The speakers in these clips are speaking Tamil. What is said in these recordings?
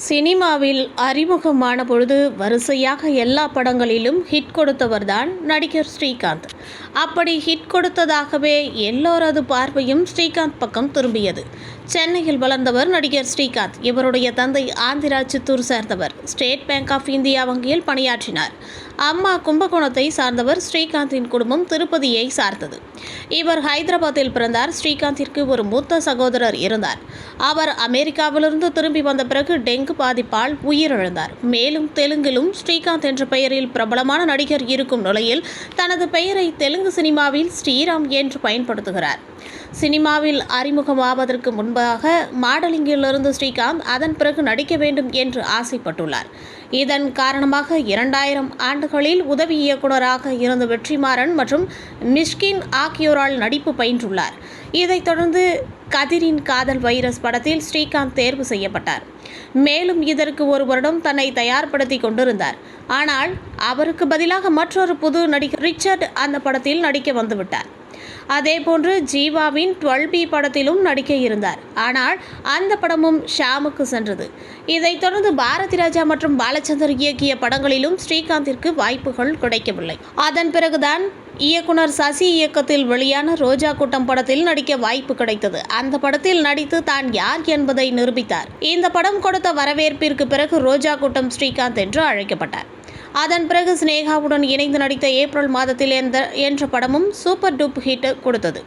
சினிமாவில் அறிமுகமான பொழுது வரிசையாக எல்லா படங்களிலும் ஹிட் கொடுத்தவர்தான் நடிகர் ஸ்ரீகாந்த். அப்படி ஹிட் கொடுத்ததாகவே எல்லோரது பார்வையும் ஸ்ரீகாந்த் பக்கம் திரும்பியது. சென்னையில் வளர்ந்தவர் நடிகர் ஸ்ரீகாந்த். இவருடைய தந்தை ஆந்திரா சித்தூர் சேர்ந்தவர். ஸ்டேட் பேங்க் ஆஃப் இந்தியா வங்கியில் பணியாற்றினார். அம்மா கும்பகோணத்தை சார்ந்தவர். ஸ்ரீகாந்தின் குடும்பம் திருப்பதியை சார்ந்தது. இவர் ஹைதராபாத்தில் பிறந்தார். ஸ்ரீகாந்திற்கு ஒரு மூத்த சகோதரர் இருந்தார். அவர் அமெரிக்காவிலிருந்து திரும்பி வந்த பிறகு டெங்கு பாதிப்பால் உயிரிழந்தார். மேலும் தெலுங்கிலும் ஸ்ரீகாந்த் என்ற பெயரில் பிரபலமான நடிகர் இருக்கும் நிலையில் தனது பெயரை தெலுங்கு சினிமாவில் ஸ்ரீராம் என்று பயன்படுத்துகிறார். சினிமாவில் அறிமுகமாவதற்கு முன்பாக மாடலிங்கிலிருந்து ஸ்ரீகாந்த் அதன் பிறகு நடிக்க வேண்டும் என்று ஆசைப்பட்டுள்ளார். இதன் காரணமாக 2000 ஆண்டுகளில் உதவி இயக்குநராக இருந்த வெற்றிமாறன் மற்றும் மிஷ்கின் ஆகியோரால் நடிப்பு பயின்றுள்ளார். இதைத் தொடர்ந்து கதிரின் காதல் வைரஸ் படத்தில் ஸ்ரீகாந்த் தேர்வு செய்யப்பட்டார். மேலும் இதற்கு ஒரு வருடம் தன்னை தயார்படுத்தி கொண்டிருந்தார். ஆனால் அவருக்கு பதிலாக மற்றொரு புது நடிகர் ரிச்சர்ட் அந்த படத்தில் நடிக்க வந்துவிட்டார். அதேபோன்று ஜீவாவின் 12B படத்திலும் நடிக்க இருந்தார். ஆனால் அந்த படமும் ஷாமுக்கு சென்றது. இதைத் தொடர்ந்து பாரதி ராஜா மற்றும் பாலச்சந்தர் இயக்கிய படங்களிலும் ஸ்ரீகாந்திற்கு வாய்ப்புகள் கிடைக்கவில்லை. அதன் பிறகுதான் இயக்குனர் சசி இயக்கத்தில் வெளியான ரோஜா கூட்டம் படத்தில் நடிக்க வாய்ப்பு கிடைத்தது. அந்த படத்தில் நடித்து தான் யார் என்பதை நிரூபித்தார். இந்த படம் கொடுத்த வரவேற்பிற்கு பிறகு ரோஜா கூட்டம் ஸ்ரீகாந்த் என்று அழைக்கப்பட்டார். அதன் பிறகு சினேகாவுடன் இணைந்து நடித்த ஏப்ரல் மாதத்தில் என்ற படமும் சூப்பர் டூப் ஹிட் கொடுத்தது.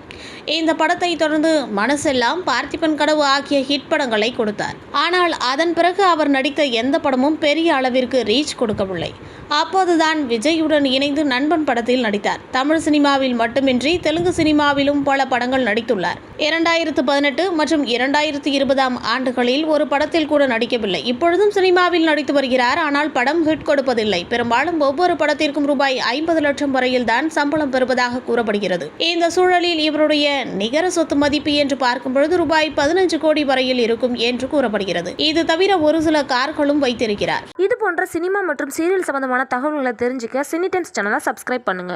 இந்த படத்தை தொடர்ந்து மனசெல்லாம், பார்த்திபன் கனவு ஆகிய ஹிட் படங்களை கொடுத்தார். ஆனால் அதன் பிறகு அவர் நடித்த எந்த படமும் பெரிய அளவிற்கு ரீச் கொடுக்கவில்லை. அப்போதுதான் விஜயுடன் இணைந்து நண்பன் படத்தில் நடித்தார். தமிழ் சினிமாவில் மட்டுமின்றி தெலுங்கு சினிமாவிலும் பல படங்கள் நடித்துள்ளார். 2018 மற்றும் 2020 ஆண்டுகளில் ஒரு படத்தில் கூட நடிக்கவில்லை. இப்பொழுதும் சினிமாவில் நடித்து வருகிறார். ஆனால் படம் ஹிட் கொடுப்பதில்லை. பெரும்பாலும் ஒவ்வொரு படத்திற்கும் ரூபாய் 50 லட்சம் வரையில் தான் சம்பளம் பெறுவதாக கூறப்படுகிறது. இந்த சூழலில் இவருடைய நிகர சொத்து மதிப்பு என்று பார்க்கும்பொழுது ரூபாய் 15 கோடி வரையில் இருக்கும் என்று கூறப்படுகிறது. இது தவிர ஒரு சில கார்களும் வைத்திருக்கிறார். இது போன்ற சினிமா மற்றும் சீரியல் சம்பந்தமான தகவல்களை தெரிஞ்சுக்க சினி டைம்ஸ் சேனலை சப்ஸ்கிரைப் பண்ணுங்க.